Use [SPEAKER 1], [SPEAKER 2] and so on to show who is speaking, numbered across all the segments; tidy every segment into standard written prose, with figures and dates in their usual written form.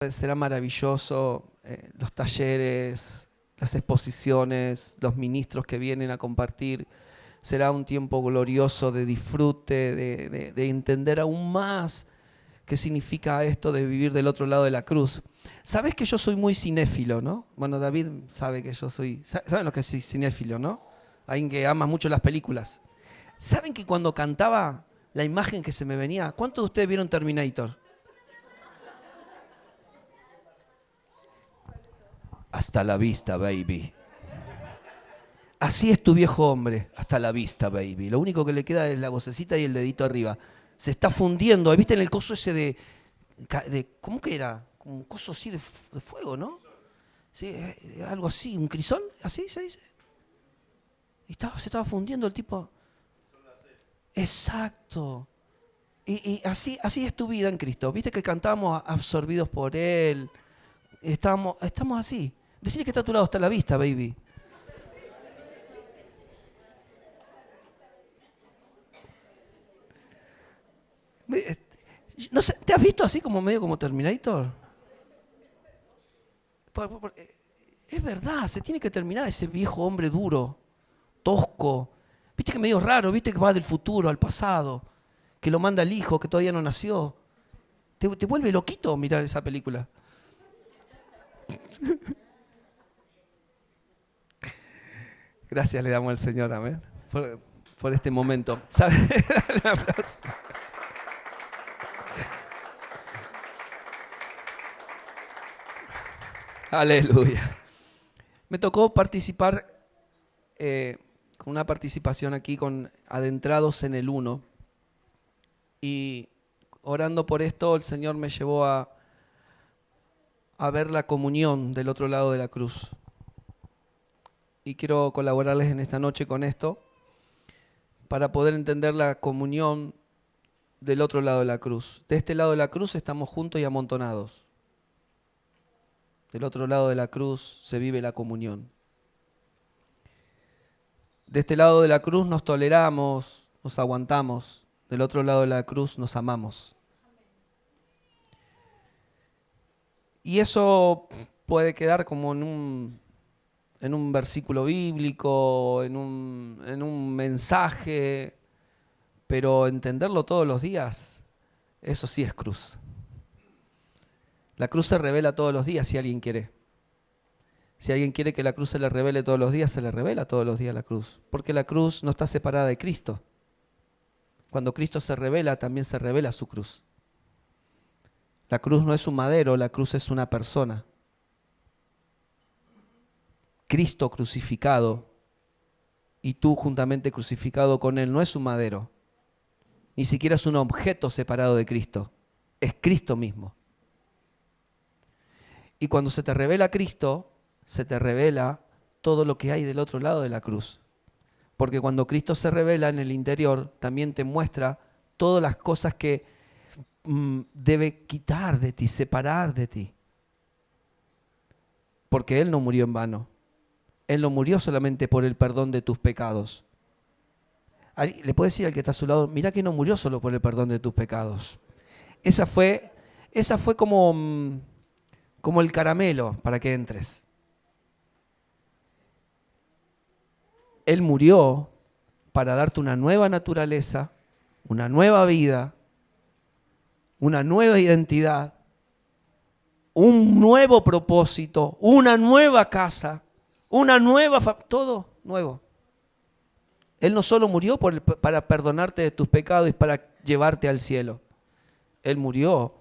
[SPEAKER 1] Será maravilloso los talleres, las exposiciones, los ministros que vienen a compartir. Será un tiempo glorioso de disfrute, de entender aún más qué significa esto de vivir del otro lado de la cruz. Sabes que yo soy muy cinéfilo, ¿no? Bueno, David sabe que yo soy... ¿Saben lo que es cinéfilo, no? Alguien que ama mucho las películas. ¿Saben que cuando cantaba la imagen que se me venía? ¿Cuántos de ustedes vieron Terminator? Hasta la vista, baby. Así es tu viejo hombre, hasta la vista, baby. Lo único que le queda es la vocecita y el dedito arriba. Se está fundiendo. ¿Viste en el coso ese de ¿cómo que era? Un coso así de fuego, ¿no? Sí, algo así, un crisol, así se dice. Y se estaba fundiendo el tipo. Exacto. Y así es tu vida en Cristo. ¿Viste que cantamos absorbidos por Él? Estamos así. Decirle que está a tu lado, hasta la vista, baby. No sé, ¿te has visto así como medio como Terminator? Es verdad, se tiene que terminar ese viejo hombre duro, tosco. Viste que medio raro, viste que va del futuro al pasado, que lo manda el hijo que todavía no nació. Te vuelve loquito mirar esa película. Gracias le damos al Señor, amén, por este momento. ¿Sabe? Dale un aplauso. Aleluya. Me tocó participar con una participación aquí con Adentrados en el Uno. Y orando por esto, el Señor me llevó a ver la comunión del otro lado de la cruz. Y quiero colaborarles en esta noche con esto para poder entender la comunión del otro lado de la cruz. De este lado de la cruz estamos juntos y amontonados. Del otro lado de la cruz se vive la comunión. De este lado de la cruz nos toleramos, nos aguantamos. Del otro lado de la cruz nos amamos. Y eso puede quedar como en un versículo bíblico, en un mensaje, pero entenderlo todos los días, eso sí es cruz. La cruz se revela todos los días si alguien quiere. Si alguien quiere que la cruz se le revele todos los días, se le revela todos los días la cruz. Porque la cruz no está separada de Cristo. Cuando Cristo se revela, también se revela su cruz. La cruz no es un madero, la cruz es una persona. Cristo crucificado y tú juntamente crucificado con Él no es un madero. Ni siquiera es un objeto separado de Cristo. Es Cristo mismo. Y cuando se te revela Cristo, se te revela todo lo que hay del otro lado de la cruz. Porque cuando Cristo se revela en el interior, también te muestra todas las cosas que debe quitar de ti, separar de ti. Porque Él no murió en vano. Él no murió solamente por el perdón de tus pecados. Le puedes decir al que está a su lado, mira que no murió solo por el perdón de tus pecados. Esa fue como el caramelo para que entres. Él murió para darte una nueva naturaleza, una nueva vida, una nueva identidad, un nuevo propósito, una nueva casa, una nueva familia, todo nuevo. Él no solo murió para perdonarte de tus pecados y para llevarte al cielo. Él murió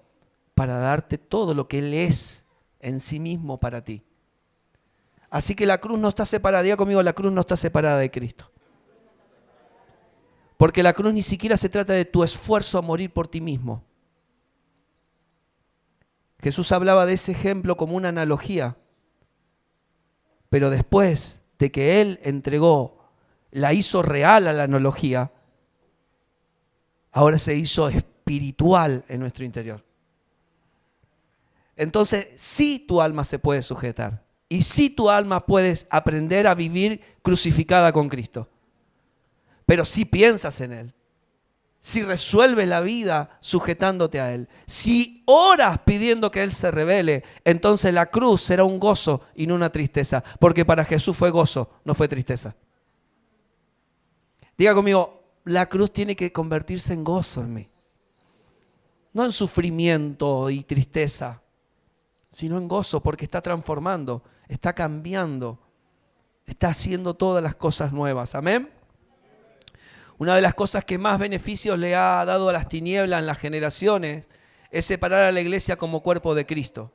[SPEAKER 1] para darte todo lo que Él es en sí mismo para ti. Así que la cruz no está separada, diga conmigo, la cruz no está separada de Cristo. Porque la cruz ni siquiera se trata de tu esfuerzo a morir por ti mismo. Jesús hablaba de ese ejemplo como una analogía. Pero después de que Él la hizo real a la analogía, ahora se hizo espiritual en nuestro interior. Entonces, sí tu alma se puede sujetar. Y sí tu alma puedes aprender a vivir crucificada con Cristo. Pero sí piensas en Él. si resuelves la vida sujetándote a Él, si oras pidiendo que Él se revele, entonces la cruz será un gozo y no una tristeza, porque para Jesús fue gozo, no fue tristeza. Diga conmigo, la cruz tiene que convertirse en gozo en mí, no en sufrimiento y tristeza, sino en gozo, porque está transformando, está cambiando, está haciendo todas las cosas nuevas. Amén. Una de las cosas que más beneficios le ha dado a las tinieblas en las generaciones es separar a la iglesia como cuerpo de Cristo,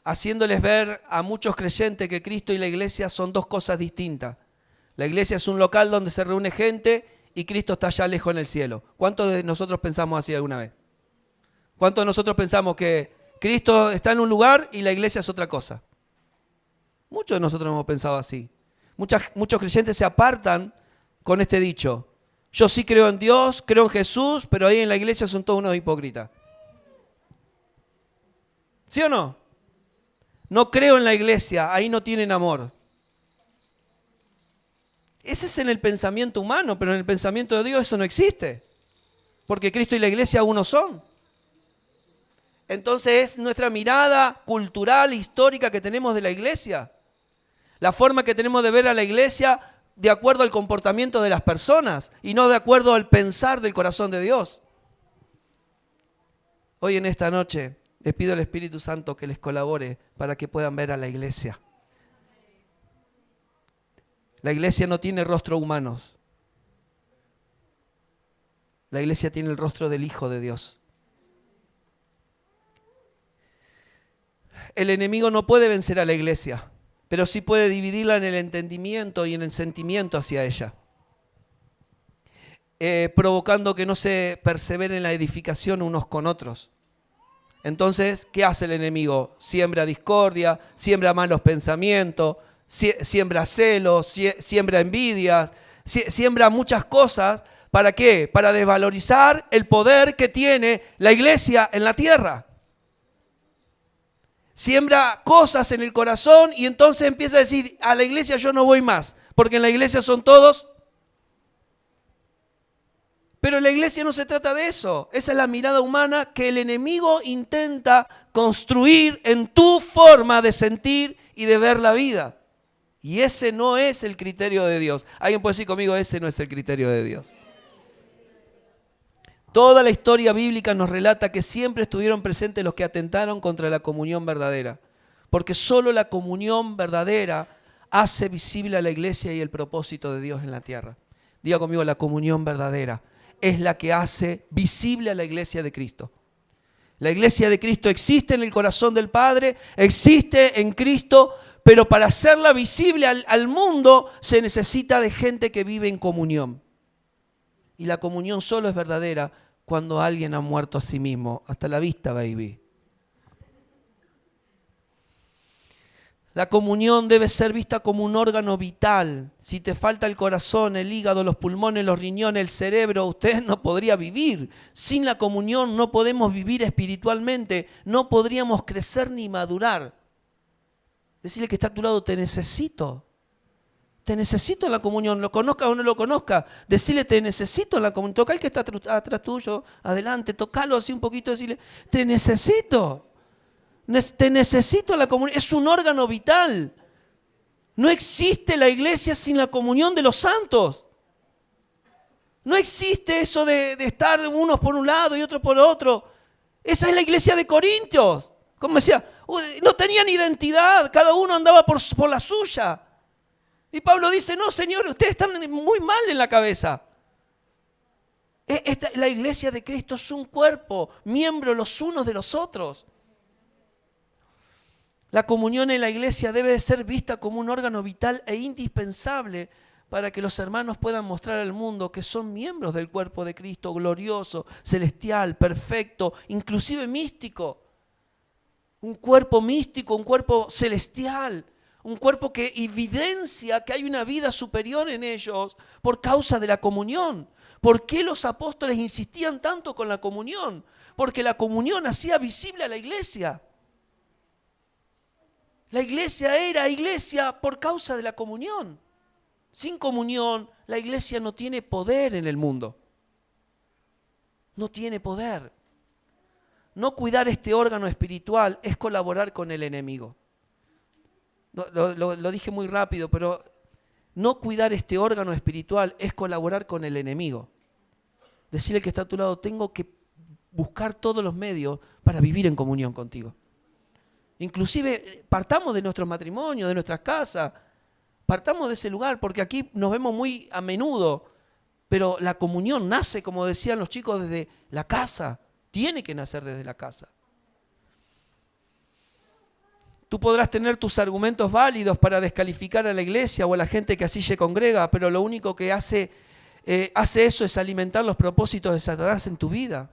[SPEAKER 1] haciéndoles ver a muchos creyentes que Cristo y la iglesia son dos cosas distintas. La iglesia es un local donde se reúne gente y Cristo está allá lejos en el cielo. ¿Cuántos de nosotros pensamos así alguna vez? ¿Cuántos de nosotros pensamos que Cristo está en un lugar y la iglesia es otra cosa? Muchos de nosotros hemos pensado así. Muchos creyentes se apartan con este dicho: yo sí creo en Dios, creo en Jesús, pero ahí en la iglesia son todos unos hipócritas. ¿Sí o no? No creo en la iglesia, ahí no tienen amor. Ese es en el pensamiento humano, pero en el pensamiento de Dios eso no existe. Porque Cristo y la iglesia uno son. Entonces es nuestra mirada cultural, histórica que tenemos de la iglesia. La forma que tenemos de ver a la iglesia de acuerdo al comportamiento de las personas y no de acuerdo al pensar del corazón de Dios. Hoy en esta noche les pido al Espíritu Santo que les colabore para que puedan ver a la iglesia. La iglesia no tiene rostro humanos. La iglesia tiene el rostro del Hijo de Dios. El enemigo no puede vencer a la iglesia, pero sí puede dividirla en el entendimiento y en el sentimiento hacia ella, provocando que no se persevere en la edificación unos con otros. Entonces, ¿qué hace el enemigo? Siembra discordia, siembra malos pensamientos, siembra celos, siembra envidias, siembra muchas cosas. ¿Para qué? Para desvalorizar el poder que tiene la iglesia en la tierra. Siembra cosas en el corazón y entonces empieza a decir, a la iglesia yo no voy más, porque en la iglesia son todos. Pero en la iglesia no se trata de eso. Esa es la mirada humana que el enemigo intenta construir en tu forma de sentir y de ver la vida. Y ese no es el criterio de Dios. Alguien puede decir conmigo, ese no es el criterio de Dios. Toda la historia bíblica nos relata que siempre estuvieron presentes los que atentaron contra la comunión verdadera, porque solo la comunión verdadera hace visible a la iglesia y el propósito de Dios en la tierra. Diga conmigo, la comunión verdadera es la que hace visible a la iglesia de Cristo. La iglesia de Cristo existe en el corazón del Padre, existe en Cristo, pero para hacerla visible al mundo se necesita de gente que vive en comunión. Y la comunión solo es verdadera cuando alguien ha muerto a sí mismo. Hasta la vista, baby. La comunión debe ser vista como un órgano vital. Si te falta el corazón, el hígado, los pulmones, los riñones, el cerebro, usted no podría vivir. Sin la comunión no podemos vivir espiritualmente, no podríamos crecer ni madurar. Decirle que está a tu lado, te necesito. Te necesito en la comunión, lo conozca o no lo conozca. Decirle, te necesito en la comunión. Toca al que está atrás tuyo, adelante, tocalo así un poquito, decirle, te necesito. Te necesito en la comunión. Es un órgano vital. No existe la iglesia sin la comunión de los santos. No existe eso de estar unos por un lado y otros por otro. Esa es la iglesia de Corintios. Como decía, no tenían identidad, cada uno andaba por la suya. Y Pablo dice, no, Señor, ustedes están muy mal en la cabeza. La iglesia de Cristo es un cuerpo, miembros los unos de los otros. La comunión en la iglesia debe de ser vista como un órgano vital e indispensable para que los hermanos puedan mostrar al mundo que son miembros del cuerpo de Cristo, glorioso, celestial, perfecto, inclusive místico. Un cuerpo místico, un cuerpo celestial. Un cuerpo que evidencia que hay una vida superior en ellos por causa de la comunión. ¿Por qué los apóstoles insistían tanto con la comunión? Porque la comunión hacía visible a la iglesia. La iglesia era iglesia por causa de la comunión. Sin comunión, la iglesia no tiene poder en el mundo. no tiene poder. No cuidar este órgano espiritual es colaborar con el enemigo. Lo dije muy rápido, pero no cuidar este órgano espiritual es colaborar con el enemigo. Decirle que está a tu lado, tengo que buscar todos los medios para vivir en comunión contigo. Inclusive partamos de nuestros matrimonios, de nuestras casas, partamos de ese lugar, porque aquí nos vemos muy a menudo, pero la comunión nace, como decían los chicos, desde la casa. Tiene que nacer desde la casa. Tú podrás tener tus argumentos válidos para descalificar a la iglesia o a la gente que así se congrega, pero lo único que hace eso es alimentar los propósitos de Satanás en tu vida.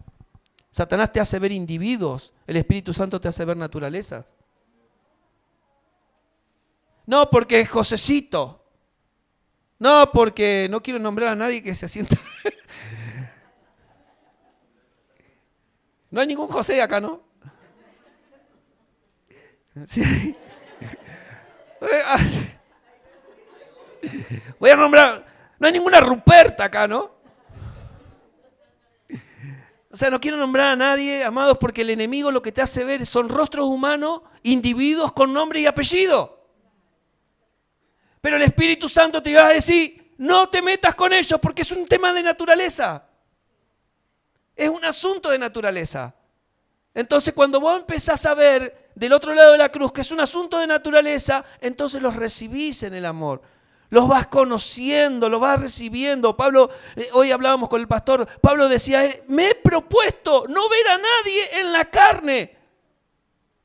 [SPEAKER 1] Satanás te hace ver individuos, el Espíritu Santo te hace ver naturalezas. No porque es Josecito, no porque no quiero nombrar a nadie que se sienta. No hay ningún José acá, ¿no? Sí. Voy a nombrar, no hay ninguna Ruperta acá, ¿no? O sea, no quiero nombrar a nadie, amados, porque el enemigo lo que te hace ver son rostros humanos, individuos con nombre y apellido. Pero el Espíritu Santo te va a decir, no te metas con ellos porque es un tema de naturaleza. Es un asunto de naturaleza. Entonces, cuando vos empezás a ver del otro lado de la cruz que es un asunto de naturaleza, entonces los recibís en el amor. Los vas conociendo, los vas recibiendo. Pablo, hoy hablábamos con el pastor, Pablo decía, me he propuesto no ver a nadie en la carne.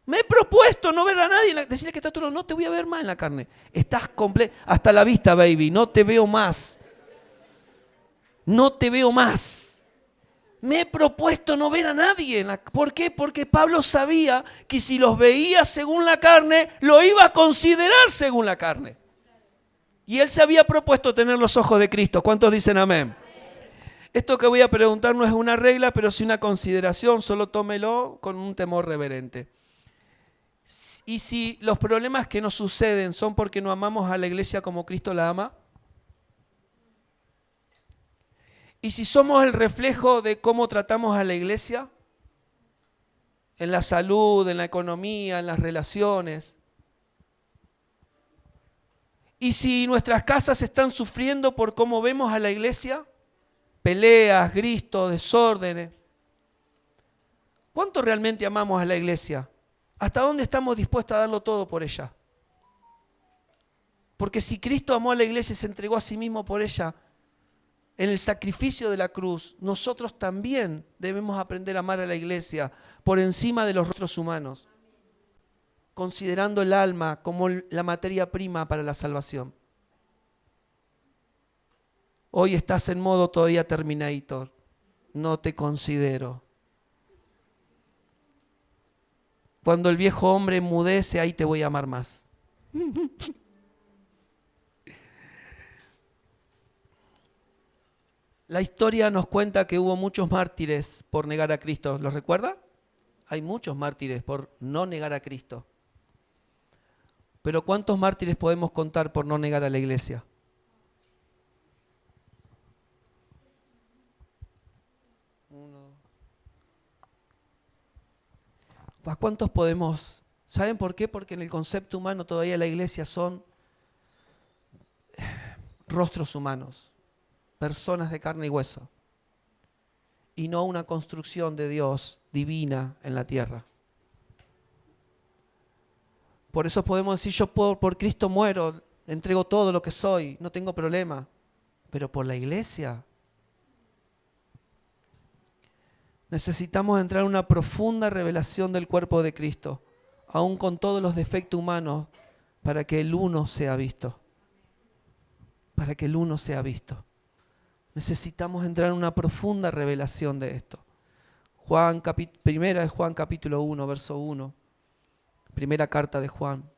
[SPEAKER 1] Me he propuesto no ver a nadie. Decirle que está todo, no te voy a ver más en la carne. Estás completo. Hasta la vista, baby. No te veo más. No te veo más. Me he propuesto no ver a nadie. ¿Por qué? Porque Pablo sabía que si los veía según la carne, lo iba a considerar según la carne. Y él se había propuesto tener los ojos de Cristo. ¿Cuántos dicen amén? Esto que voy a preguntar no es una regla, pero sí una consideración. Solo tómelo con un temor reverente. Y si los problemas que nos suceden son porque no amamos a la iglesia como Cristo la ama, y si somos el reflejo de cómo tratamos a la iglesia, en la salud, en la economía, en las relaciones, y si nuestras casas están sufriendo por cómo vemos a la iglesia, peleas, gritos, desórdenes, ¿cuánto realmente amamos a la iglesia? ¿Hasta dónde estamos dispuestos a darlo todo por ella? Porque si Cristo amó a la iglesia y se entregó a sí mismo por ella, en el sacrificio de la cruz, nosotros también debemos aprender a amar a la iglesia por encima de los rostros humanos, considerando el alma como la materia prima para la salvación. Hoy estás en modo todavía Terminator. No te considero. Cuando el viejo hombre enmudece, ahí te voy a amar más. La historia nos cuenta que hubo muchos mártires por negar a Cristo. ¿Los recuerda? Hay muchos mártires por no negar a Cristo. Pero ¿cuántos mártires podemos contar por no negar a la iglesia? ¿A cuántos podemos? ¿Saben por qué? Porque en el concepto humano todavía la iglesia son rostros humanos, personas de carne y hueso, y no una construcción de Dios divina en la tierra. Por eso podemos decir, yo por Cristo muero, entrego todo lo que soy, no tengo problema, pero por la iglesia necesitamos entrar en una profunda revelación del cuerpo de Cristo, aún con todos los defectos humanos, para que el uno sea visto. Para que el uno sea visto. Necesitamos entrar en una profunda revelación de esto. Primera de Juan capítulo 1, verso 1. Primera carta de Juan.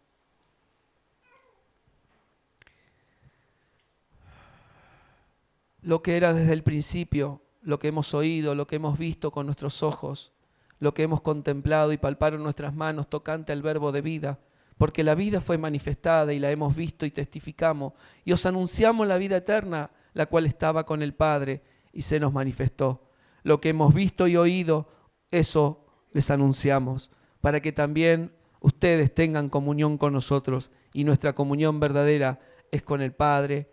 [SPEAKER 1] Lo que era desde el principio, lo que hemos oído, lo que hemos visto con nuestros ojos, lo que hemos contemplado y palparon nuestras manos tocante al verbo de vida, porque la vida fue manifestada y la hemos visto y testificamos, y os anunciamos la vida eterna, la cual estaba con el Padre y se nos manifestó. Lo que hemos visto y oído, eso les anunciamos, para que también ustedes tengan comunión con nosotros, y nuestra comunión verdadera es con el Padre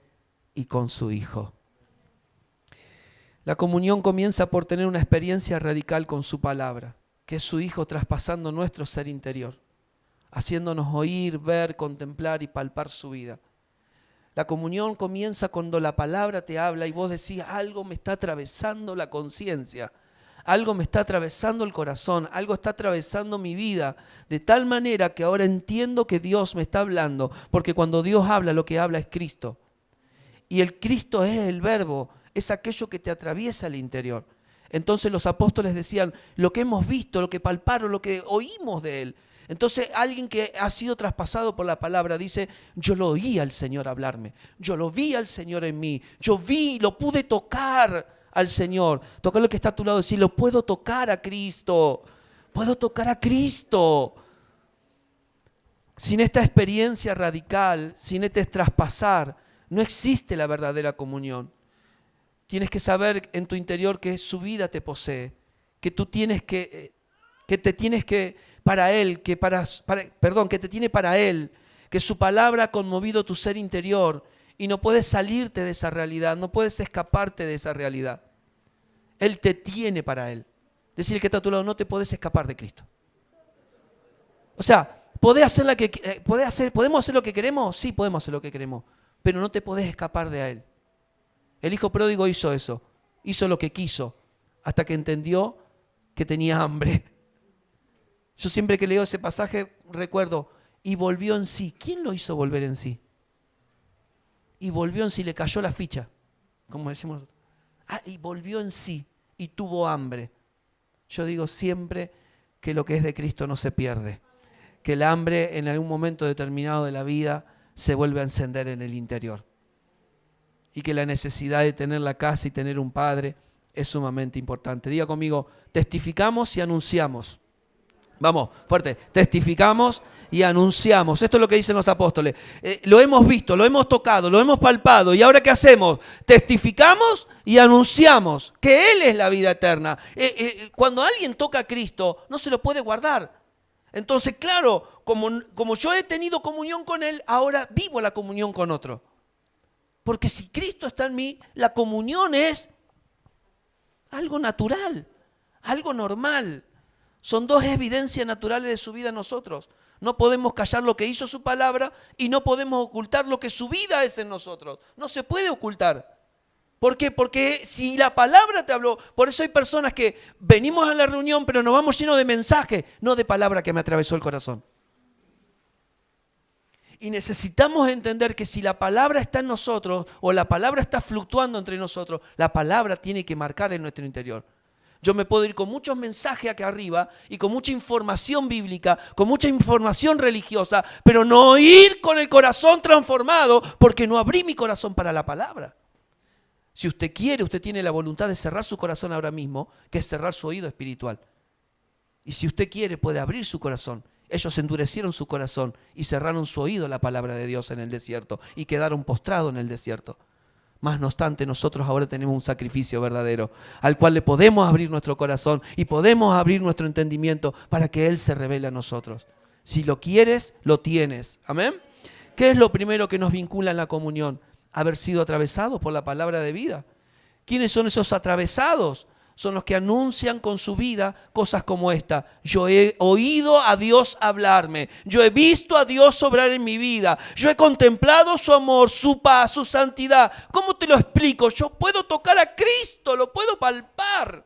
[SPEAKER 1] y con su Hijo. La comunión comienza por tener una experiencia radical con su palabra, que es su Hijo traspasando nuestro ser interior, haciéndonos oír, ver, contemplar y palpar su vida. La comunión comienza cuando la palabra te habla y vos decís, algo me está atravesando la conciencia, algo me está atravesando el corazón, algo está atravesando mi vida, de tal manera que ahora entiendo que Dios me está hablando, porque cuando Dios habla, lo que habla es Cristo. Y el Cristo es el verbo, es aquello que te atraviesa el interior. Entonces los apóstoles decían, lo que hemos visto, lo que palparon, lo que oímos de Él. Entonces alguien que ha sido traspasado por la palabra dice, yo lo oí al Señor hablarme, yo lo vi al Señor en mí, yo vi, lo pude tocar al Señor. Tocar lo que está a tu lado, decir, lo puedo tocar a Cristo, puedo tocar a Cristo. Sin esta experiencia radical, sin este traspasar, no existe la verdadera comunión. Tienes que saber en tu interior que su vida te posee, que tú tienes que te tienes que para Él, que te tiene para Él, que su palabra ha conmovido tu ser interior y no puedes salirte de esa realidad, no puedes escaparte de esa realidad. Él te tiene para Él. Decirle que está a tu lado, no te podés escapar de Cristo. O sea, ¿podemos hacer lo que queremos? Sí, podemos hacer lo que queremos, pero no te podés escapar de Él. El hijo pródigo hizo eso, hizo lo que quiso, hasta que entendió que tenía hambre. Yo siempre que leo ese pasaje recuerdo, y volvió en sí. ¿Quién lo hizo volver en sí? Y volvió en sí, le cayó la ficha, como decimos nosotros. Y volvió en sí y tuvo hambre. Yo digo siempre que lo que es de Cristo no se pierde, que el hambre en algún momento determinado de la vida se vuelve a encender en el interior. Y que la necesidad de tener la casa y tener un padre es sumamente importante. Diga conmigo, testificamos y anunciamos. Vamos, fuerte, testificamos y anunciamos. Esto es lo que dicen los apóstoles. Lo hemos visto, lo hemos tocado, lo hemos palpado. ¿Y ahora qué hacemos? Testificamos y anunciamos que Él es la vida eterna. Cuando alguien toca a Cristo, no se lo puede guardar. Entonces, claro, como yo he tenido comunión con Él, ahora vivo la comunión con otro. Porque si Cristo está en mí, la comunión es algo natural, algo normal. Son dos evidencias naturales de su vida en nosotros. No podemos callar lo que hizo su palabra y no podemos ocultar lo que su vida es en nosotros. No se puede ocultar. ¿Por qué? Porque si la palabra te habló, por eso hay personas que venimos a la reunión pero nos vamos llenos de mensaje, no de palabra que me atravesó el corazón. Y necesitamos entender que si la palabra está en nosotros o la palabra está fluctuando entre nosotros, la palabra tiene que marcar en nuestro interior. Yo me puedo ir con muchos mensajes acá arriba y con mucha información bíblica, con mucha información religiosa, pero no ir con el corazón transformado porque no abrí mi corazón para la palabra. Si usted quiere, usted tiene la voluntad de cerrar su corazón ahora mismo, que es cerrar su oído espiritual. Y si usted quiere, puede abrir su corazón. Ellos endurecieron su corazón y cerraron su oído a la palabra de Dios en el desierto y quedaron postrados en el desierto. Más no obstante, nosotros ahora tenemos un sacrificio verdadero al cual le podemos abrir nuestro corazón y podemos abrir nuestro entendimiento para que Él se revele a nosotros. Si lo quieres, lo tienes. ¿Amén? ¿Qué es lo primero que nos vincula en la comunión? Haber sido atravesados por la palabra de vida. ¿Quiénes son esos atravesados? Son los que anuncian con su vida cosas como esta. Yo he oído a Dios hablarme. Yo he visto a Dios obrar en mi vida. Yo he contemplado su amor, su paz, su santidad. ¿Cómo te lo explico? Yo puedo tocar a Cristo, lo puedo palpar.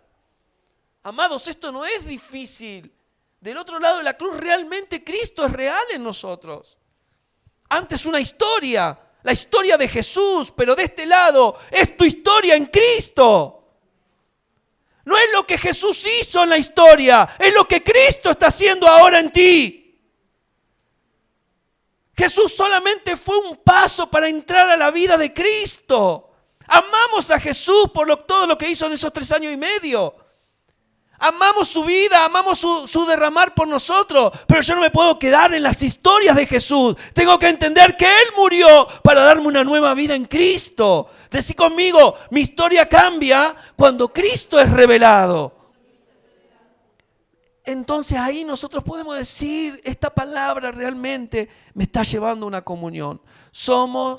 [SPEAKER 1] Amados, esto no es difícil. Del otro lado de la cruz realmente Cristo es real en nosotros. Antes una historia, la historia de Jesús, pero de este lado es tu historia en Cristo. No es lo que Jesús hizo en la historia, es lo que Cristo está haciendo ahora en ti. Jesús solamente fue un paso para entrar a la vida de Cristo. Amamos a Jesús por todo lo que hizo en esos 3 años y medio. Amamos su vida, amamos su derramar por nosotros, pero yo no me puedo quedar en las historias de Jesús. Tengo que entender que Él murió para darme una nueva vida en Cristo. Decí conmigo, mi historia cambia cuando Cristo es revelado. Entonces ahí nosotros podemos decir, esta palabra realmente me está llevando a una comunión. Son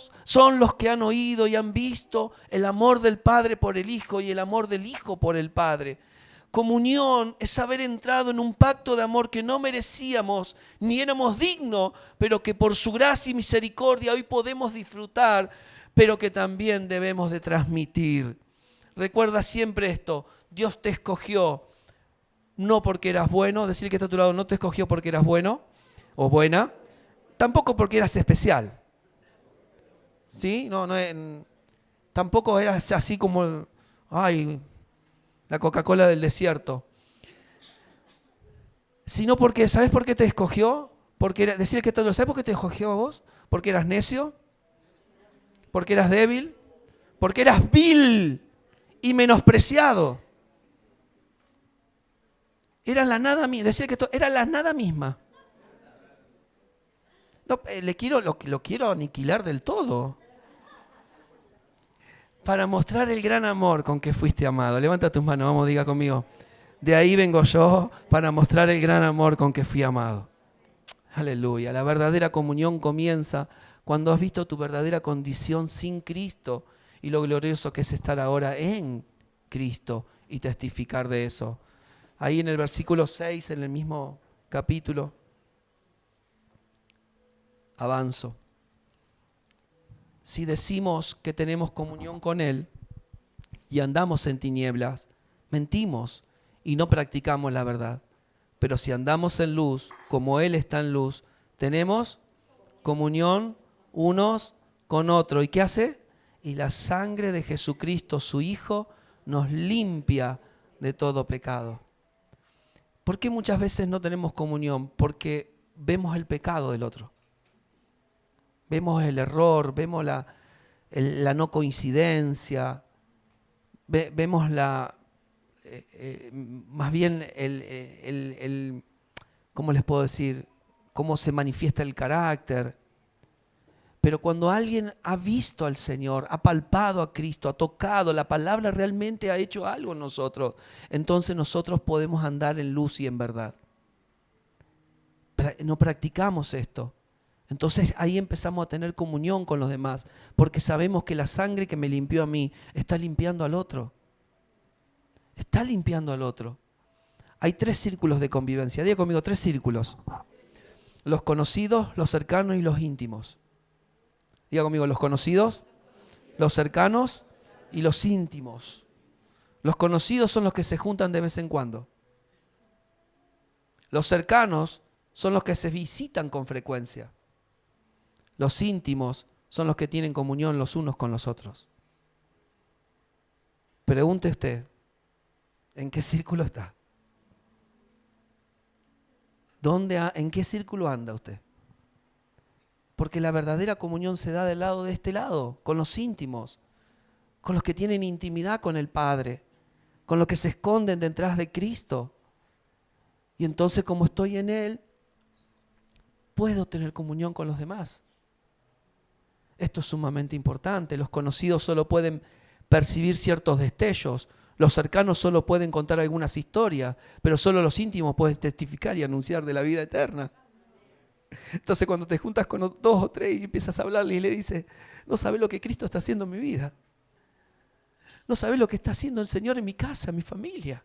[SPEAKER 1] los que han oído y han visto el amor del Padre por el Hijo y el amor del Hijo por el Padre. Comunión es haber entrado en un pacto de amor que no merecíamos ni éramos dignos, pero que por su gracia y misericordia hoy podemos disfrutar, pero que también debemos de transmitir. Recuerda siempre esto, Dios te escogió no porque eras bueno, decir que está a tu lado, no te escogió porque eras bueno o buena, tampoco porque eras especial. ¿Sí? Tampoco eras así como, la Coca-Cola del desierto. Sino porque, ¿sabes por qué te escogió? Decir que ¿sabes por qué te escogió a vos? Porque eras necio, porque eras débil, porque eras vil y menospreciado. Eras la nada misma, decir que era la nada misma. No, lo quiero aniquilar del todo. Para mostrar el gran amor con que fuiste amado. Levanta tus manos, vamos, diga conmigo. De ahí vengo yo para mostrar el gran amor con que fui amado. Aleluya. La verdadera comunión comienza cuando has visto tu verdadera condición sin Cristo y lo glorioso que es estar ahora en Cristo y testificar de eso. Ahí en el versículo 6, en el mismo capítulo, avanzo. Si decimos que tenemos comunión con Él y andamos en tinieblas, mentimos y no practicamos la verdad. Pero si andamos en luz, como Él está en luz, tenemos comunión unos con otros. ¿Y qué hace? Y la sangre de Jesucristo, su Hijo, nos limpia de todo pecado. ¿Por qué muchas veces no tenemos comunión? Porque vemos el pecado del otro. Vemos el error, vemos la no coincidencia, vemos más bien ¿cómo les puedo decir? Cómo se manifiesta el carácter. Pero cuando alguien ha visto al Señor, ha palpado a Cristo, ha tocado, la palabra realmente ha hecho algo en nosotros, entonces nosotros podemos andar en luz y en verdad. No practicamos esto. Entonces ahí empezamos a tener comunión con los demás, porque sabemos que la sangre que me limpió a mí está limpiando al otro. Está limpiando al otro. Hay 3 círculos de convivencia. Diga conmigo, 3 círculos. Los conocidos, los cercanos y los íntimos. Diga conmigo, los conocidos, los cercanos y los íntimos. Los conocidos son los que se juntan de vez en cuando. Los cercanos son los que se visitan con frecuencia. Los íntimos son los que tienen comunión los unos con los otros. Pregunte usted, ¿en qué círculo está? ¿En qué círculo anda usted? Porque la verdadera comunión se da del lado de este lado, con los íntimos, con los que tienen intimidad con el Padre, con los que se esconden detrás de Cristo. Y entonces, como estoy en Él, puedo tener comunión con los demás. Esto es sumamente importante. Los conocidos solo pueden percibir ciertos destellos. Los cercanos solo pueden contar algunas historias, pero solo los íntimos pueden testificar y anunciar de la vida eterna. Entonces cuando te juntas con 2 o 3 y empiezas a hablarle y le dices, no sabes lo que Cristo está haciendo en mi vida. No sabes lo que está haciendo el Señor en mi casa, en mi familia.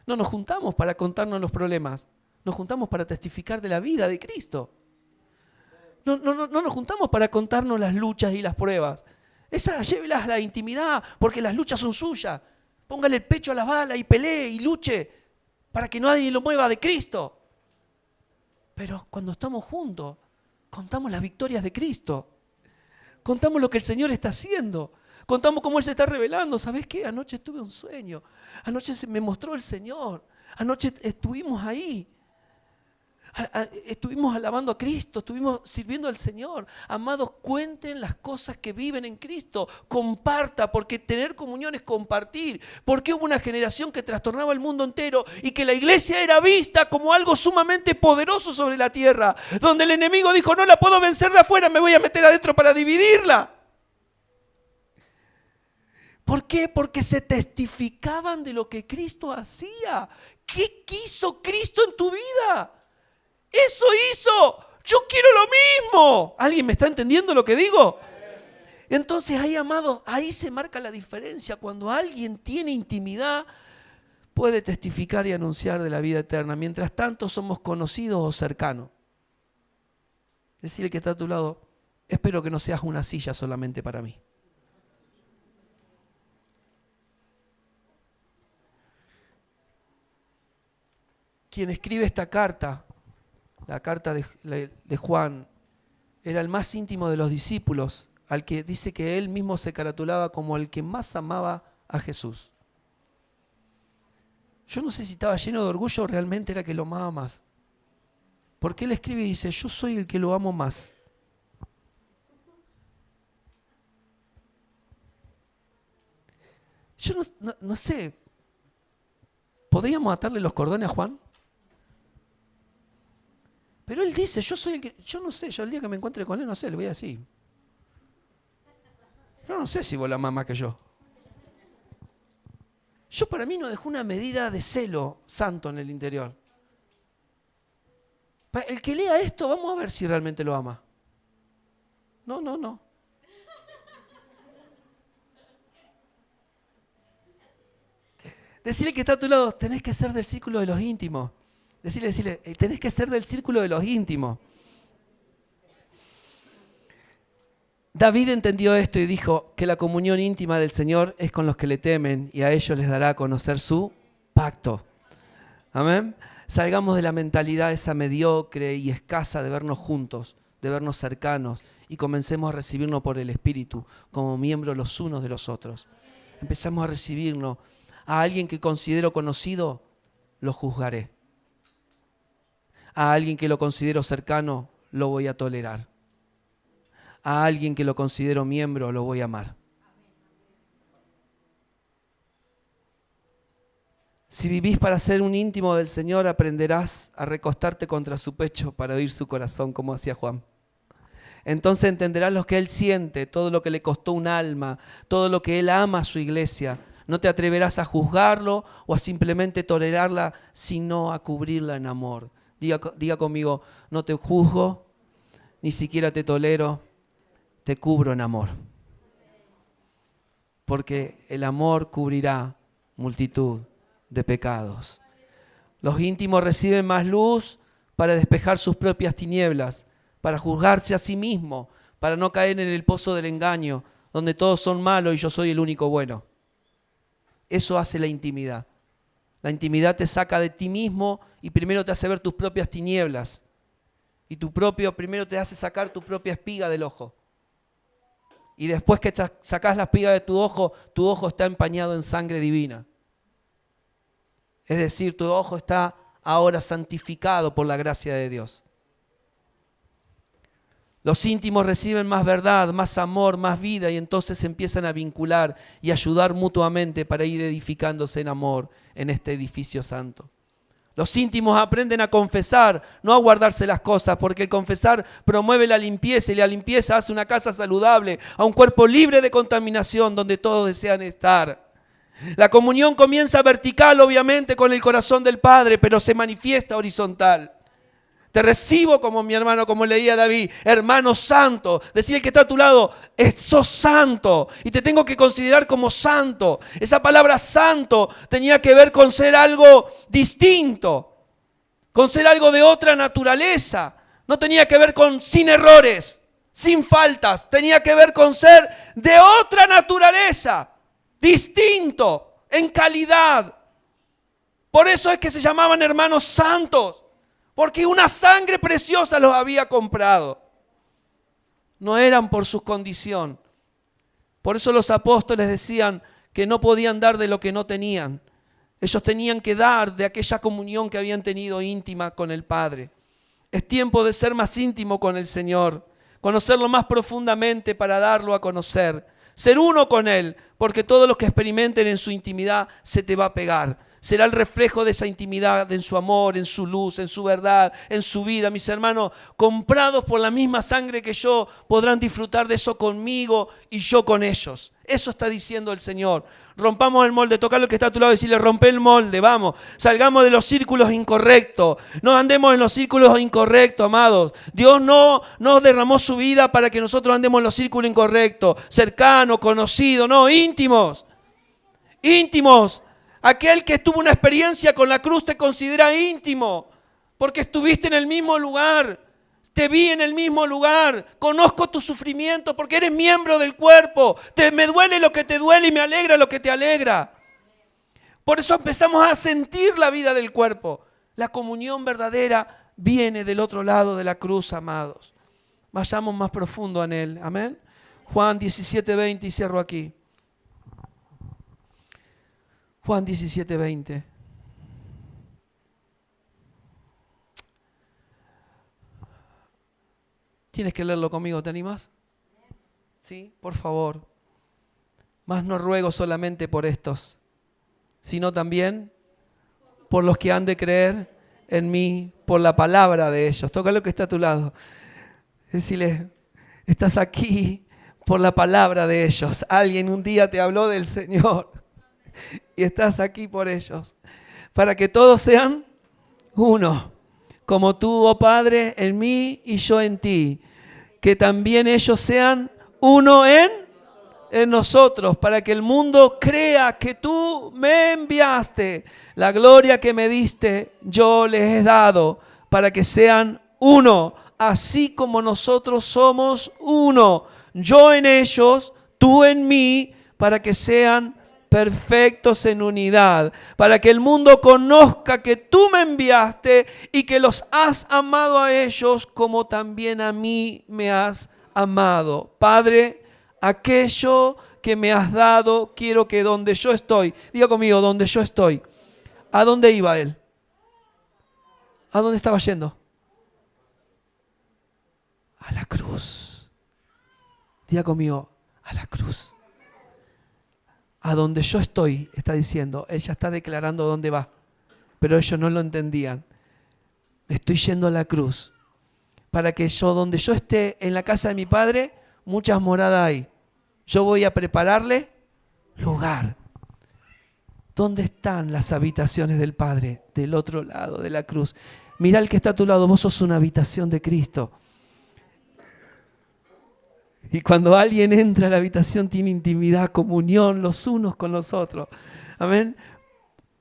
[SPEAKER 1] No nos juntamos para contarnos los problemas. Nos juntamos para testificar de la vida de Cristo. No nos juntamos para contarnos las luchas y las pruebas. Esas llévelas a la intimidad, porque las luchas son suyas. Póngale el pecho a la bala y pelee y luche para que nadie lo mueva de Cristo. Pero cuando estamos juntos, contamos las victorias de Cristo. Contamos lo que el Señor está haciendo. Contamos cómo Él se está revelando. ¿Sabes qué? Anoche tuve un sueño. Anoche me mostró el Señor. Anoche estuvimos ahí. Estuvimos alabando a Cristo, estuvimos sirviendo al Señor. Amados, cuenten las cosas que viven en Cristo. Comparta, porque tener comunión es compartir. Porque hubo una generación que trastornaba el mundo entero y que la iglesia era vista como algo sumamente poderoso sobre la tierra. Donde el enemigo dijo, no la puedo vencer de afuera, me voy a meter adentro para dividirla. ¿Por qué? Porque se testificaban de lo que Cristo hacía. ¿Qué quiso Cristo en tu vida? Eso hizo. Yo quiero lo mismo. ¿Alguien me está entendiendo lo que digo? Entonces ahí, amados, ahí se marca la diferencia. Cuando alguien tiene intimidad, puede testificar y anunciar de la vida eterna. Mientras tanto somos conocidos o cercanos. Decirle que está a tu lado, espero que no seas una silla solamente para mí. Quien escribe esta carta, la carta de Juan, era el más íntimo de los discípulos, al que dice que él mismo se caratulaba como el que más amaba a Jesús. Yo no sé si estaba lleno de orgullo o realmente era que lo amaba más. Porque él escribe y dice, yo soy el que lo amo más. Yo no sé, ¿podríamos atarle los cordones a Juan? Pero él dice, yo soy el que, yo no sé, yo el día que me encuentre con él, no sé, le voy a decir. Yo no sé si vos la amás más que yo. Yo para mí no dejó una medida de celo santo en el interior. El que lea esto, vamos a ver si realmente lo ama. No. Decirle que está a tu lado, tenés que ser del círculo de los íntimos. Decirle, tenés que ser del círculo de los íntimos. David entendió esto y dijo que la comunión íntima del Señor es con los que le temen y a ellos les dará a conocer su pacto. Amén. Salgamos de la mentalidad esa mediocre y escasa de vernos juntos, de vernos cercanos y comencemos a recibirnos por el Espíritu como miembros los unos de los otros. Empezamos a recibirnos. A alguien que considero conocido, lo juzgaré. A alguien que lo considero cercano, lo voy a tolerar. A alguien que lo considero miembro, lo voy a amar. Si vivís para ser un íntimo del Señor, aprenderás a recostarte contra su pecho para oír su corazón, como hacía Juan. Entonces entenderás lo que Él siente, todo lo que le costó un alma, todo lo que Él ama a su iglesia. No te atreverás a juzgarlo o a simplemente tolerarla, sino a cubrirla en amor. Diga conmigo, no te juzgo, ni siquiera te tolero, te cubro en amor. Porque el amor cubrirá multitud de pecados. Los íntimos reciben más luz para despejar sus propias tinieblas, para juzgarse a sí mismos, para no caer en el pozo del engaño, donde todos son malos y yo soy el único bueno. Eso hace la intimidad. La intimidad te saca de ti mismo y primero te hace ver tus propias tinieblas. Y primero te hace sacar tu propia espiga del ojo. Y después que sacás la espiga de tu ojo está empañado en sangre divina. Es decir, tu ojo está ahora santificado por la gracia de Dios. Los íntimos reciben más verdad, más amor, más vida y entonces se empiezan a vincular y ayudar mutuamente para ir edificándose en amor en este edificio santo. Los íntimos aprenden a confesar, no a guardarse las cosas, porque el confesar promueve la limpieza y la limpieza hace una casa saludable, a un cuerpo libre de contaminación donde todos desean estar. La comunión comienza vertical, obviamente, con el corazón del Padre, pero se manifiesta horizontal. Te recibo como mi hermano, como leía David, hermano santo. Decirle que está a tu lado, sos santo y te tengo que considerar como santo. Esa palabra santo tenía que ver con ser algo distinto, con ser algo de otra naturaleza. No tenía que ver con sin errores, sin faltas. Tenía que ver con ser de otra naturaleza, distinto, en calidad. Por eso es que se llamaban hermanos santos. Porque una sangre preciosa los había comprado. No eran por su condición. Por eso los apóstoles decían que no podían dar de lo que no tenían. Ellos tenían que dar de aquella comunión que habían tenido íntima con el Padre. Es tiempo de ser más íntimo con el Señor, conocerlo más profundamente para darlo a conocer. Ser uno con Él, porque todos los que experimenten en su intimidad se te va a pegar. Será el reflejo de esa intimidad, en su amor, en su luz, en su verdad, en su vida. Mis hermanos, comprados por la misma sangre que yo, podrán disfrutar de eso conmigo y yo con ellos. Eso está diciendo el Señor. Rompamos el molde, tocar lo que está a tu lado y decirle, rompe el molde, vamos. Salgamos de los círculos incorrectos. No andemos en los círculos incorrectos, amados. Dios no derramó su vida para que nosotros andemos en los círculos incorrectos. Cercanos, conocidos, no, íntimos. Íntimos. Aquel que tuvo una experiencia con la cruz te considera íntimo, porque estuviste en el mismo lugar, te vi en el mismo lugar, conozco tu sufrimiento porque eres miembro del cuerpo, me duele lo que te duele y me alegra lo que te alegra. Por eso empezamos a sentir la vida del cuerpo. La comunión verdadera viene del otro lado de la cruz, amados. Vayamos más profundo en él, amén. Juan 17:20 y cierro aquí. Juan 17:20. Tienes que leerlo conmigo, ¿te animas? Sí, por favor. Mas no ruego solamente por estos, sino también por los que han de creer en mí, por la palabra de ellos. Toca lo que está a tu lado. Decirle, estás aquí por la palabra de ellos. Alguien un día te habló del Señor. Y estás aquí por ellos, para que todos sean uno, como tú, oh Padre, en mí y yo en ti, que también ellos sean uno en nosotros, para que el mundo crea que tú me enviaste. La gloria que me diste, yo les he dado, para que sean uno, así como nosotros somos uno, yo en ellos, tú en mí, para que sean perfectos en unidad, para que el mundo conozca que tú me enviaste y que los has amado a ellos como también a mí me has amado. Padre, aquello que me has dado, quiero que donde yo estoy, diga conmigo, donde yo estoy. ¿A dónde iba él? ¿A dónde estaba yendo? A la cruz. Diga conmigo, a la cruz. A donde yo estoy, está diciendo, él ya está declarando dónde va, pero ellos no lo entendían. Estoy yendo a la cruz, para que yo, donde yo esté en la casa de mi Padre, muchas moradas hay. Yo voy a prepararle lugar. ¿Dónde están las habitaciones del Padre? Del otro lado de la cruz. Mira al que está a tu lado, vos sos una habitación de Cristo. Y cuando alguien entra a la habitación tiene intimidad, comunión los unos con los otros. Amén.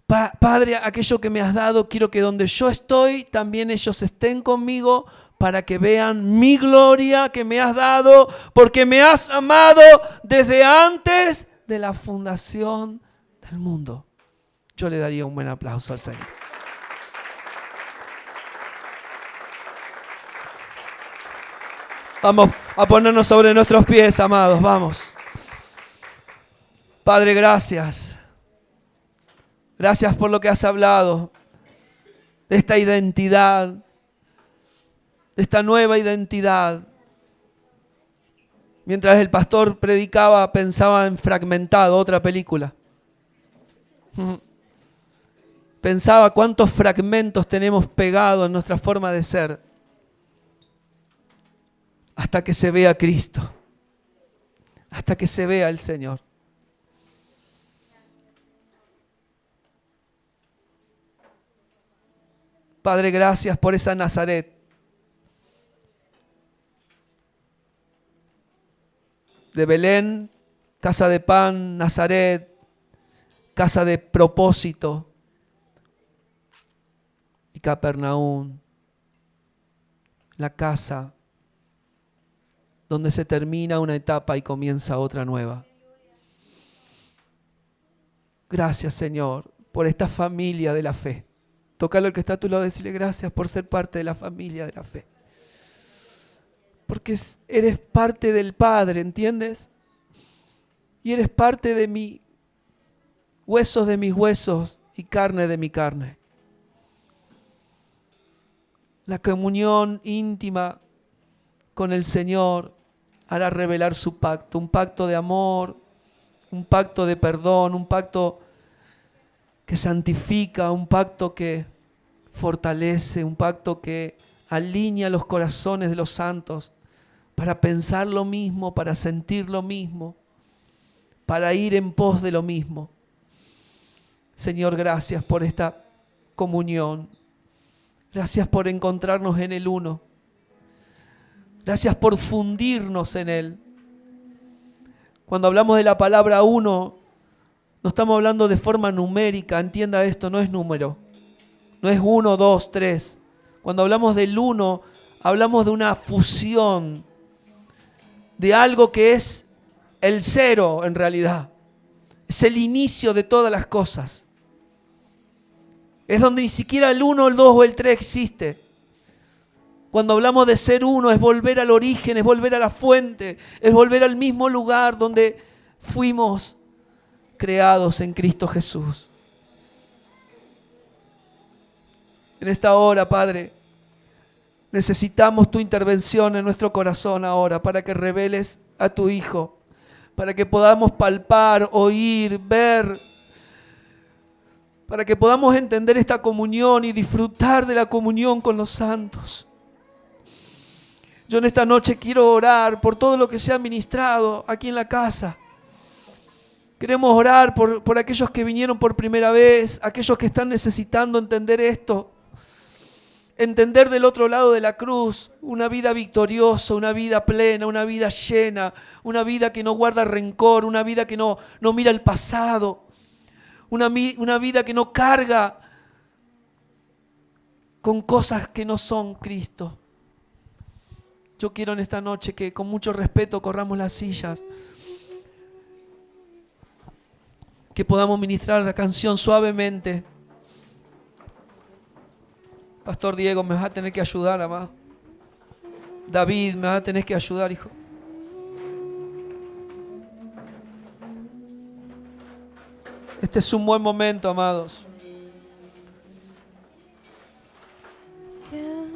[SPEAKER 1] Padre, aquello que me has dado, quiero que donde yo estoy, también ellos estén conmigo para que vean mi gloria que me has dado, porque me has amado desde antes de la fundación del mundo. Yo le daría un buen aplauso al Señor. Vamos a ponernos sobre nuestros pies, amados, vamos. Padre, gracias. Gracias por lo que has hablado, de esta identidad, de esta nueva identidad. Mientras el pastor predicaba, pensaba en Fragmentado, otra película. Pensaba cuántos fragmentos tenemos pegados en nuestra forma de ser, hasta que se vea Cristo, hasta que se vea el Señor. Padre, gracias por esa Nazaret. De Belén, casa de pan, Nazaret, casa de propósito, y Capernaum, la casa donde se termina una etapa y comienza otra nueva. Gracias, Señor, por esta familia de la fe. Tócalo al que está a tu lado y decirle gracias por ser parte de la familia de la fe. Porque eres parte del Padre, ¿entiendes? Y eres parte de mi huesos de mis huesos y carne de mi carne. La comunión íntima con el Señor hará revelar su pacto, un pacto de amor, un pacto de perdón, un pacto que santifica, un pacto que fortalece, un pacto que alinea los corazones de los santos para pensar lo mismo, para sentir lo mismo, para ir en pos de lo mismo. Señor, gracias por esta comunión. Gracias por encontrarnos en el uno. Gracias por fundirnos en Él. Cuando hablamos de la palabra uno, no estamos hablando de forma numérica. Entienda esto, no es número. No es 1, 2, 3. Cuando hablamos del uno, hablamos de una fusión, de algo que es el cero en realidad. Es el inicio de todas las cosas. Es donde ni siquiera el 1, el 2 o el 3 existe. Cuando hablamos de ser uno, es volver al origen, es volver a la fuente, es volver al mismo lugar donde fuimos creados en Cristo Jesús. En esta hora, Padre, necesitamos tu intervención en nuestro corazón ahora para que reveles a tu Hijo, para que podamos palpar, oír, ver, para que podamos entender esta comunión y disfrutar de la comunión con los santos. Yo en esta noche quiero orar por todo lo que se ha ministrado aquí en la casa. Queremos orar por aquellos que vinieron por primera vez, aquellos que están necesitando entender esto. Entender del otro lado de la cruz una vida victoriosa, una vida plena, una vida llena, una vida que no guarda rencor, una vida que no mira el pasado, una vida que no carga con cosas que no son Cristo. Yo quiero en esta noche que con mucho respeto corramos las sillas, que podamos ministrar la canción suavemente. Pastor Diego, me vas a tener que ayudar, amado. David, me vas a tener que ayudar, hijo. Este es un buen momento, amados.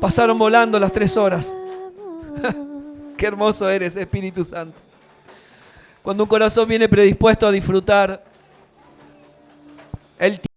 [SPEAKER 1] Pasaron volando las 3 horas. Qué hermoso eres, Espíritu Santo. Cuando un corazón viene predispuesto a disfrutar el tiempo.